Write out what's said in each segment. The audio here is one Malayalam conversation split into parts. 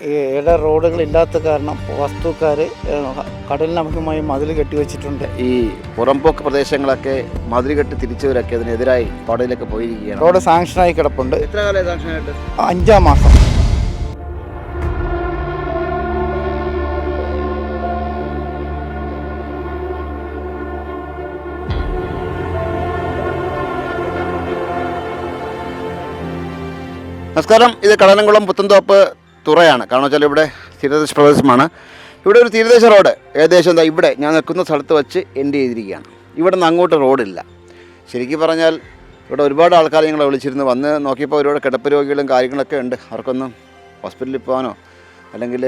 ഇവിടെ റോഡുകളില്ലാത്ത കാരണം വസ്തുക്കാർ കടലിനഭിമുഖമായി മതിൽ കെട്ടിവെച്ചിട്ടുണ്ട്. ഈ പുറംപോക്ക് പ്രദേശങ്ങളൊക്കെ മതിൽ കെട്ടി തിരിച്ചവരൊക്കെ അതിനെതിരായി കോടതിയിലൊക്കെ പോയിരിക്കുകയാണ്. റോഡ് സാങ്ഷനായി കിടപ്പുണ്ട്. എത്ര കാലമായി സാങ്ഷനായിട്ട്? 5-ാം മാസം. നമസ്കാരം, ഇത് കടലംകുളം പുത്തൻതോപ്പ് തുറയാണ്. കാരണം വെച്ചാൽ ഇവിടെ തീരദേശ പ്രദേശമാണ്. ഇവിടെ ഒരു തീരദേശ റോഡ് ഏകദേശം എന്താ ഇവിടെ ഞാൻ നിൽക്കുന്ന സ്ഥലത്ത് വെച്ച് എൻഡ് ചെയ്തിരിക്കുകയാണ്. ഇവിടെ നിന്ന് അങ്ങോട്ട് റോഡില്ല. ശരിക്കും പറഞ്ഞാൽ ഇവിടെ ഒരുപാട് ആൾക്കാർ ഞങ്ങളെ വിളിച്ചിരുന്നു. വന്ന് നോക്കിയപ്പോൾ ഒരുപാട് കിടപ്പ് രോഗികളും കാര്യങ്ങളൊക്കെ ഉണ്ട്. അവർക്കൊന്നും ഹോസ്പിറ്റലിൽ പോകാനോ അല്ലെങ്കിൽ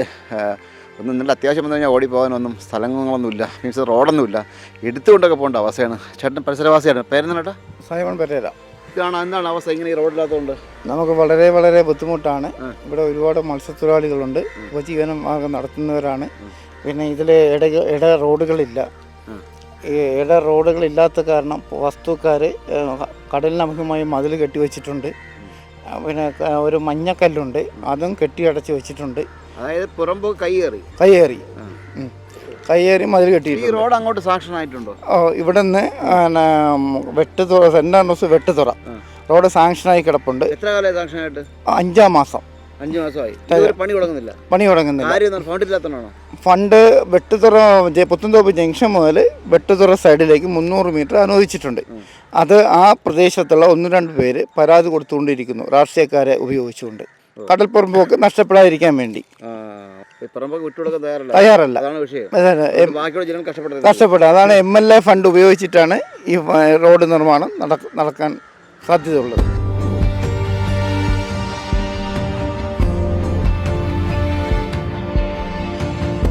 ഒന്നും എന്തെങ്കിലും അത്യാവശ്യം വന്നു കഴിഞ്ഞാൽ ഓടിപ്പോകാനൊന്നും സ്ഥലങ്ങളൊന്നുമില്ല. മീൻസ് റോഡൊന്നുമില്ല. എടുത്തുകൊണ്ടൊക്കെ പോകേണ്ട അവസ്ഥയാണ്. ചേട്ടൻ പരിസരവാസിയാണ്. പേരെന്താ? Simon Pereira. ഇതാണ് എന്താണ് അവസ്ഥ ഇങ്ങനെ ഈ റോഡില്ലാത്തതുകൊണ്ട്? നമുക്ക് വളരെ വളരെ ബുദ്ധിമുട്ടാണ്. ഇവിടെ ഒരുപാട് മത്സ്യത്തൊഴിലാളികളുണ്ട്, ഉപജീവനമാർഗം നടത്തുന്നവരാണ്. പിന്നെ ഇതിൽ ഇട റോഡുകളില്ല. ഈ ഇട റോഡുകളില്ലാത്ത കാരണം വസ്തുക്കാർ കടലിനഭിമുഖമായി മതിൽ കെട്ടിവെച്ചിട്ടുണ്ട്. പിന്നെ ഒരു മഞ്ഞക്കല്ലുണ്ട്, അതും കെട്ടിയടച്ച് വെച്ചിട്ടുണ്ട്. അതായത് പുറമ്പോ കയ്യേറി മതിൽ കെട്ടിയിട്ടുണ്ട്. ഈ റോഡ് അങ്ങോട്ട് സാങ്ഷൻ ആയിട്ടുണ്ടോ? ഇവിടെ നിന്ന് സെന്റ് ആൻഡ്രൂസ് വെട്ടുതുറ റോഡ് സാങ്ഷനായി കിടപ്പുണ്ട്. എത്ര കാലമായി സാങ്ഷൻ ആയിട്ട്? 5-ാം മാസം. 5 മാസമായി. പണി തുടങ്ങുന്നില്ല. ഫണ്ട് വെട്ടുതുറ പുത്തൻതോപ്പ് ജംഗ്ഷൻ മുതൽ വെട്ടുതുറ സൈഡിലേക്ക് 300 മീറ്റർ അനുവദിച്ചിട്ടുണ്ട്. അത് ആ പ്രദേശത്തുള്ള 1-2 പേര് പരാതി കൊടുത്തുകൊണ്ടിരിക്കുന്നു, രാഷ്ട്രീയക്കാരെ ഉപയോഗിച്ചുകൊണ്ട്. കടൽപ്പുറമ്പോക്ക് നഷ്ടപ്പെടാതിരിക്കാൻ വേണ്ടി തയ്യാറല്ല. കഷ്ടപ്പെട്ട അതാണ് MLA ഫണ്ട് ഉപയോഗിച്ചിട്ടാണ് ഈ റോഡ് നിർമ്മാണം നടക്കാൻ സാധ്യതയുള്ളത്.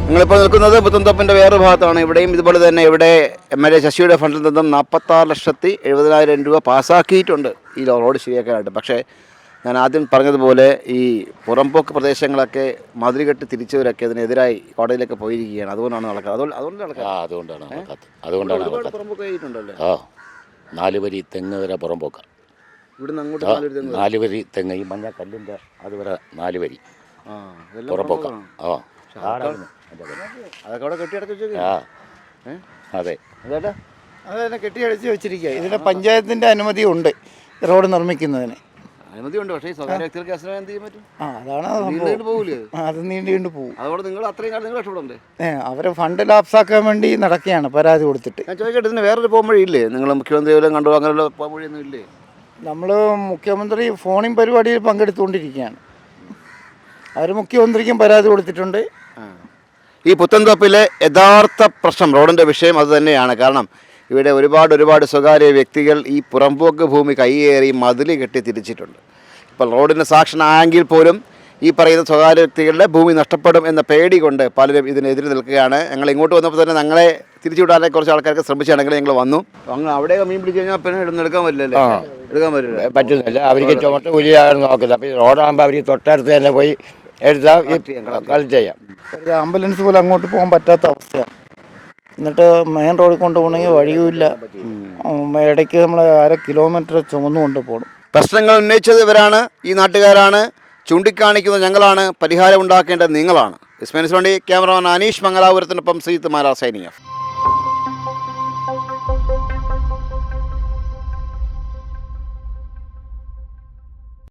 നിങ്ങളിപ്പോൾ നിൽക്കുന്നത് പുത്തൻതോപ്പിൻ്റെ വേറൊരു ഭാഗത്താണ്. ഇവിടെയും ഇതുപോലെ തന്നെ ഇവിടെ MLA ശശിയുടെ ഫണ്ടിൽ നിന്നും 46,70,000 രൂപ പാസ്സാക്കിയിട്ടുണ്ട് ഈ റോഡ് ശരിയാക്കാനായിട്ട്. പക്ഷേ ഞാൻ ആദ്യം പറഞ്ഞതുപോലെ ഈ പുറംപോക്ക് പ്രദേശങ്ങളൊക്കെ മതിൽ കെട്ടി തിരിച്ചവരൊക്കെ അതിനെതിരായി കോടതിയിലൊക്കെ പോയിരിക്കുകയാണ്. അതുകൊണ്ടാണ് നടക്കുന്നത്. അതുകൊണ്ടാണ് പുറംപോക്ക് കഴിഞ്ഞിട്ടുണ്ടല്ലേ? 4 വരി തെങ്ങ് വരെ പുറംപോക്ക. ഇവിടുന്ന് അങ്ങോട്ട് 4 വരി തെങ്ങ്, ഈ മഞ്ഞ കല്ലിൻ്റെ അതുവരെ 4 വരി പുറംപോക്ക. അതൊക്കെ അവിടെ കെട്ടിയടച്ച് അതെ, അതെ, കെട്ടിയടച്ച് വെച്ചിരിക്കുക. ഇതിന് പഞ്ചായത്തിൻ്റെ അനുമതി ഉണ്ട് റോഡ് നിർമ്മിക്കുന്നതിന്. അനുമതിയുണ്ട്. പക്ഷേ സ്വകാര്യ വ്യക്തികൾക്ക് എന്ത് ചെയ്യാൻ പറ്റും? അത് നീണ്ടു പോകും. അതുകൊണ്ട് നിങ്ങൾ അത്രയും കാലം നിങ്ങൾ രക്ഷപ്പെടണ്ടേ? അവരെ ഫണ്ട് ലാപ്സാക്കാൻ വേണ്ടി നടക്കുകയാണ് പരാതി കൊടുത്തിട്ട്. ഞാൻ ചോദിക്കട്ടെ, ഇതിന് വേറൊരു പോകുമ്പോഴേ ഇല്ലേ? നിങ്ങൾ മുഖ്യമന്ത്രി പോലും കണ്ടു അങ്ങനെയുള്ള പോകുമ്പോഴൊന്നും ഇല്ലേ? നമ്മൾ മുഖ്യമന്ത്രി ഫോണിംഗ് പരിപാടിയിൽ പങ്കെടുത്തുകൊണ്ടിരിക്കുകയാണ്. അവർ മുഖ്യമന്ത്രിക്കും പരാതി കൊടുത്തിട്ടുണ്ട്. ഈ പുത്തൻതോപ്പിലെ യഥാർത്ഥ പ്രശ്നം റോഡിൻ്റെ വിഷയം അത് തന്നെയാണ്. കാരണം ഇവിടെ ഒരുപാട് സ്വകാര്യ വ്യക്തികൾ ഈ പുറംപോക്ക് ഭൂമി കൈയേറി മതിൽ കെട്ടി തിരിച്ചിട്ടുണ്ട്. ഇപ്പോൾ റോഡിന് സാക്ഷനായെങ്കിൽ പോലും ഈ പറയുന്ന സ്വകാര്യ വ്യക്തികളുടെ ഭൂമി നഷ്ടപ്പെടും എന്ന പേടി കൊണ്ട് പലരും ഇതിനെതിരെ നിൽക്കുകയാണ്. ഞങ്ങൾ ഇങ്ങോട്ട് വന്നപ്പോൾ തന്നെ ഞങ്ങളെ തിരിച്ചുവിടാനെ കുറച്ച് ആൾക്കാർക്ക് ശ്രമിച്ചാണെങ്കിൽ ഞങ്ങൾ വന്നു. അങ്ങ് അവിടെ മീൻ പിടിച്ച് കഴിഞ്ഞാൽ പിന്നെ എടുക്കാൻ പറ്റില്ലല്ലേ? എടുക്കാൻ പറ്റുന്നില്ല. അവർക്ക് ചുമട്ട് കൂലിയാണ് നോക്കുന്നത്. അപ്പോൾ റോഡാകുമ്പോൾ അവർ തൊട്ടടുത്ത് തന്നെ പോയി എടുത്താൽ കളക്ട് ചെയ്യാം. ആംബുലൻസ് പോലും അങ്ങോട്ട് പോകാൻ പറ്റാത്ത അവസ്ഥയാണ്. എന്നിട്ട് മെയിൻ റോഡിൽ കൊണ്ടുപോകണമെങ്കിൽ വഴിയുമില്ല. ഇടയ്ക്ക് നമ്മൾ 1/2 കിലോമീറ്റർ ചുമന്നുകൊണ്ട് പോകണം. പ്രശ്നങ്ങൾ ഉന്നയിച്ചത് ഇവരാണ്, ഈ നാട്ടുകാരാണ്. ചൂണ്ടിക്കാണിക്കുന്നത് ഞങ്ങളാണ്. പരിഹാരം ഉണ്ടാക്കേണ്ടത് നിങ്ങളാണ്. ഇസ്മാനിസ് വണ്ടി ക്യാമറമാൻ അനീഷ് മംഗലാപുരത്തിനൊപ്പം ശ്രീത്ത് മാരാ സൈനിങ് ഓഫ്.